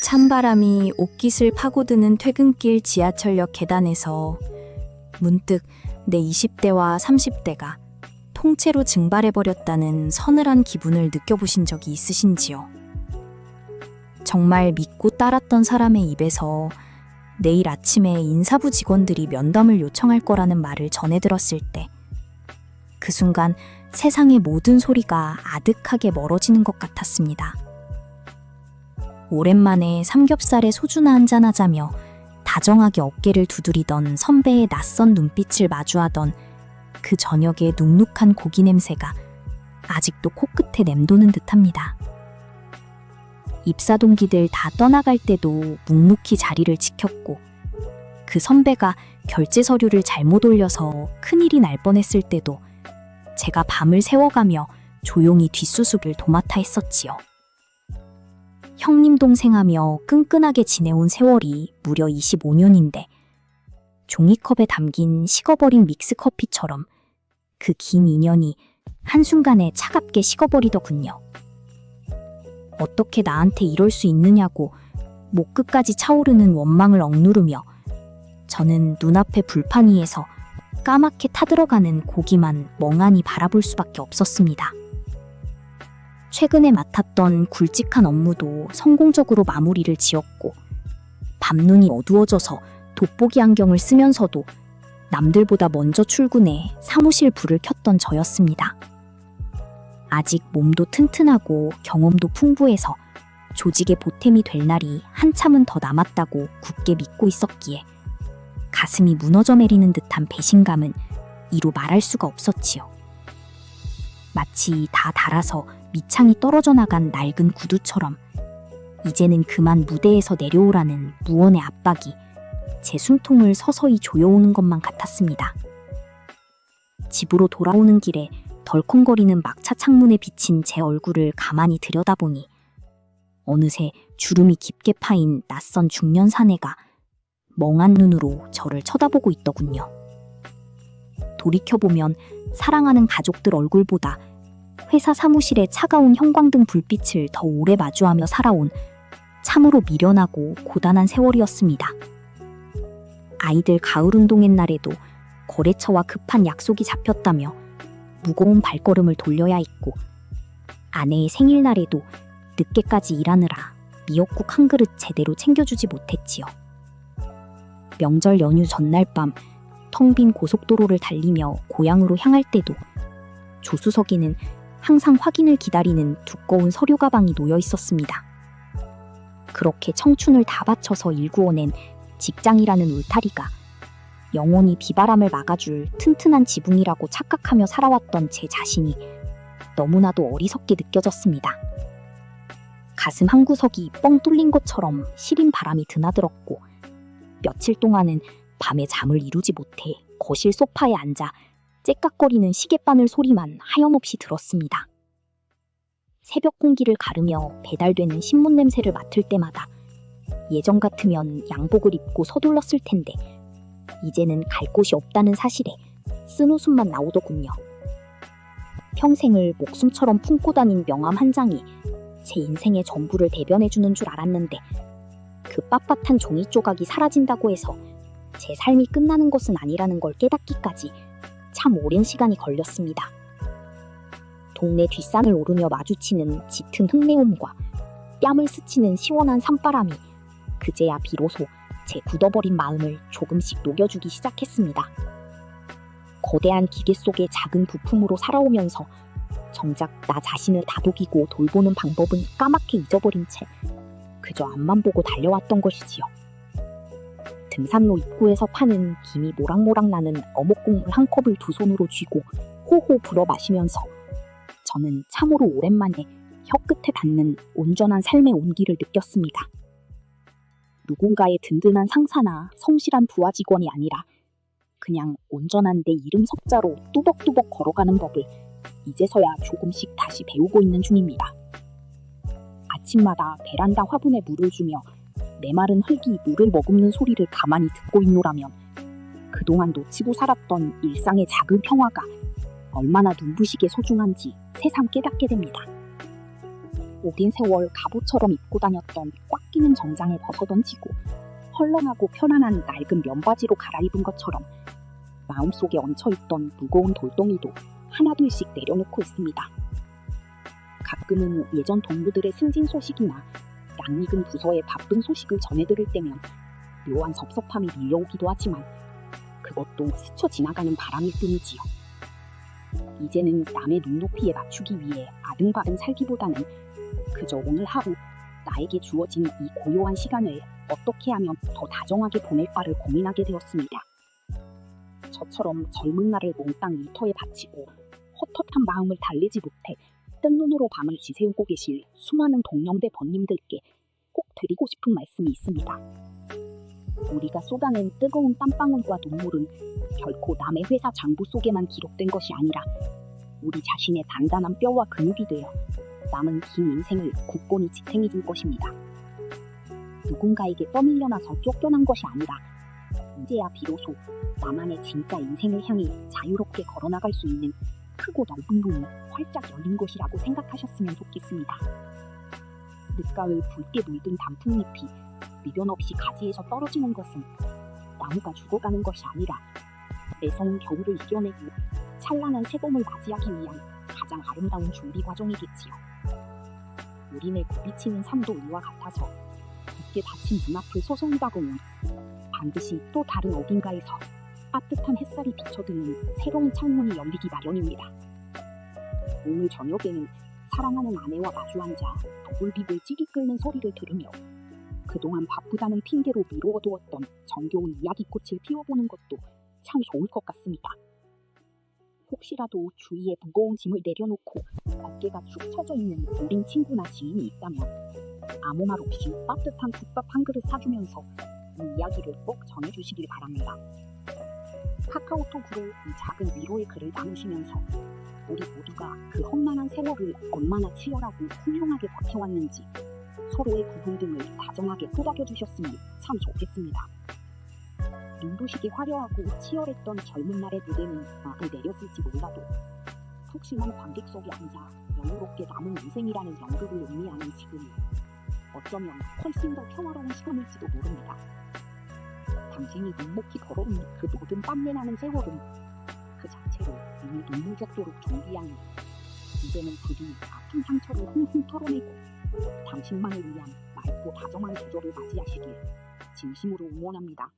찬바람이 옷깃을 파고드는 퇴근길 지하철역 계단에서 문득 내 20대와 30대가 통째로 증발해버렸다는 서늘한 기분을 느껴보신 적이 있으신지요? 정말 믿고 따랐던 사람의 입에서 내일 아침에 인사부 직원들이 면담을 요청할 거라는 말을 전해 들었을 때 그 순간 세상의 모든 소리가 아득하게 멀어지는 것 같았습니다. 오랜만에 삼겹살에 소주나 한잔하자며 다정하게 어깨를 두드리던 선배의 낯선 눈빛을 마주하던 그 저녁의 눅눅한 고기 냄새가 아직도 코끝에 맴도는 듯합니다. 입사 동기들 다 떠나갈 때도 묵묵히 자리를 지켰고 그 선배가 결제 서류를 잘못 올려서 큰일이 날 뻔했을 때도 제가 밤을 새워가며 조용히 뒷수습을 도맡아 했었지요. 형님 동생하며 끈끈하게 지내온 세월이 무려 25년인데 종이컵에 담긴 식어버린 믹스커피처럼 그 긴 인연이 한순간에 차갑게 식어버리더군요. 어떻게 나한테 이럴 수 있느냐고 목 끝까지 차오르는 원망을 억누르며 저는 눈앞의 불판 위에서 까맣게 타들어가는 고기만 멍하니 바라볼 수밖에 없었습니다. 최근에 맡았던 굵직한 업무도 성공적으로 마무리를 지었고 밤눈이 어두워져서 돋보기 안경을 쓰면서도 남들보다 먼저 출근해 사무실 불을 켰던 저였습니다. 아직 몸도 튼튼하고 경험도 풍부해서 조직의 보탬이 될 날이 한참은 더 남았다고 굳게 믿고 있었기에 가슴이 무너져 내리는 듯한 배신감은 이루 말할 수가 없었지요. 마치 다 닳아서 밑창이 떨어져 나간 낡은 구두처럼 이제는 그만 무대에서 내려오라는 무언의 압박이 제 숨통을 서서히 조여오는 것만 같았습니다. 집으로 돌아오는 길에 덜컹거리는 막차 창문에 비친 제 얼굴을 가만히 들여다보니 어느새 주름이 깊게 파인 낯선 중년 사내가 멍한 눈으로 저를 쳐다보고 있더군요. 돌이켜보면 사랑하는 가족들 얼굴보다 회사 사무실의 차가운 형광등 불빛을 더 오래 마주하며 살아온 참으로 미련하고 고단한 세월이었습니다. 아이들 가을 운동회 날에도 거래처와 급한 약속이 잡혔다며 무거운 발걸음을 돌려야 했고 아내의 생일날에도 늦게까지 일하느라 미역국 한 그릇 제대로 챙겨주지 못했지요. 명절 연휴 전날 밤 텅 빈 고속도로를 달리며 고향으로 향할 때도 조수석에는 항상 확인을 기다리는 두꺼운 서류 가방이 놓여 있었습니다. 그렇게 청춘을 다 바쳐서 일구어낸 직장이라는 울타리가 영원히 비바람을 막아줄 튼튼한 지붕이라고 착각하며 살아왔던 제 자신이 너무나도 어리석게 느껴졌습니다. 가슴 한구석이 뻥 뚫린 것처럼 시린 바람이 드나들었고 며칠 동안은 밤에 잠을 이루지 못해 거실 소파에 앉아 째깍거리는 시계바늘 소리만 하염없이 들었습니다. 새벽 공기를 가르며 배달되는 신문 냄새를 맡을 때마다 예전 같으면 양복을 입고 서둘렀을 텐데 이제는 갈 곳이 없다는 사실에 쓴웃음만 나오더군요. 평생을 목숨처럼 품고 다닌 명함 한 장이 제 인생의 전부를 대변해주는 줄 알았는데 그 빳빳한 종이 조각이 사라진다고 해서 제 삶이 끝나는 것은 아니라는 걸 깨닫기까지 참 오랜 시간이 걸렸습니다. 동네 뒷산을 오르며 마주치는 짙은 흙내음과 뺨을 스치는 시원한 산바람이 그제야 비로소 제 굳어버린 마음을 조금씩 녹여주기 시작했습니다. 거대한 기계 속의 작은 부품으로 살아오면서 정작 나 자신을 다독이고 돌보는 방법은 까맣게 잊어버린 채 그저 앞만 보고 달려왔던 것이지요. 등산로 입구에서 파는 김이 모락모락 나는 어묵국물 한 컵을 두 손으로 쥐고 호호 불어 마시면서 저는 참으로 오랜만에 혀끝에 닿는 온전한 삶의 온기를 느꼈습니다. 누군가의 든든한 상사나 성실한 부하 직원이 아니라 그냥 온전한 내 이름 석자로 뚜벅뚜벅 걸어가는 법을 이제서야 조금씩 다시 배우고 있는 중입니다. 아침마다 베란다 화분에 물을 주며 메마른 흙이 물을 머금는 소리를 가만히 듣고 있노라면 그동안 놓치고 살았던 일상의 작은 평화가 얼마나 눈부시게 소중한지 새삼 깨닫게 됩니다. 오랜 세월 갑옷처럼 입고 다녔던 꽉 끼는 정장을 벗어던지고 헐렁하고 편안한 낡은 면바지로 갈아입은 것처럼 마음속에 얹혀있던 무거운 돌덩이도 하나둘씩 내려놓고 있습니다. 가끔은 예전 동무들의 승진 소식이나 낯익은 부서의 바쁜 소식을 전해들을 때면 묘한 섭섭함이 밀려오기도 하지만 그것도 스쳐 지나가는 바람일 뿐이지요. 이제는 남의 눈높이에 맞추기 위해 아등바등 살기보다는 그저 오늘 하루 나에게 주어진 이 고요한 시간을 어떻게 하면 더 다정하게 보낼까를 고민하게 되었습니다. 저처럼 젊은 날을 몽땅 일터에 바치고 헛헛한 마음을 달래지 못해 뜬 눈으로 밤을 지새우고 계실 수많은 동년배 번님들께 꼭 드리고 싶은 말씀이 있습니다. 우리가 쏟아낸 뜨거운 땀방울과 눈물은 결코 남의 회사 장부 속에만 기록된 것이 아니라 우리 자신의 단단한 뼈와 근육이 되어 남은 긴 인생을 굳건히 지탱해 줄 것입니다. 누군가에게 떠밀려나서 쫓겨난 것이 아니라 이제야 비로소 나만의 진짜 인생을 향해 자유롭게 걸어나갈 수 있는 크고 넓은 문이 활짝 열린 것이라고 생각하셨으면 좋겠습니다. 늦가을 붉게 물든 단풍잎이 미련 없이 가지에서 떨어지는 것은 나무가 죽어가는 것이 아니라 매서운 겨울을 이겨내고 찬란한 새봄을 맞이하기 위한 가장 아름다운 준비 과정이겠지요. 우리네 굽이치는 삶도 이와 같아서 굳게 닫힌 눈앞을 소송히 다가오면 반드시 또 다른 어딘가에서 따뜻한 햇살이 비춰드는 새로운 창문이 열리기 마련입니다. 오늘 저녁에는 사랑하는 아내와 마주 앉아 도불비불 찌릿 끓는 소리를 들으며 그동안 바쁘다는 핑계로 미루어두었던 정겨운 이야기꽃을 피워보는 것도 참 좋을 것 같습니다. 혹시라도 주위에 무거운 짐을 내려놓고 어깨가 축 처져 있는 어린 친구나 지인이 있다면 아무 말 없이 따뜻한 국밥 한 그릇 사주면서 이 이야기를 꼭 전해주시길 바랍니다. 카카오톡으로 이 작은 위로의 글을 나누시면서 우리 모두가 그 험난한 세월을 얼마나 치열하고 훌륭하게 버텨왔는지 서로의 부분등을 다정하게 토닥여주셨으면 참 좋겠습니다. 눈부시게 화려하고 치열했던 젊은 날의 무대는 막을 내렸을지 몰라도 푹신한 관객 속에 앉아 여유롭게 남은 인생이라는 연극을 음미하는 지금이 어쩌면 훨씬 더 평화로운 시간일지도 모릅니다. 당신이 묵묵히 걸어온 그 모든 땀내나는 세월은 그 자체로 이미 눈물겹도록 존귀하니 이제는 부디 아픈 상처를 훌훌 털어내고 당신만을 위한 맑고 다정한 계절을 맞이하시길 진심으로 응원합니다.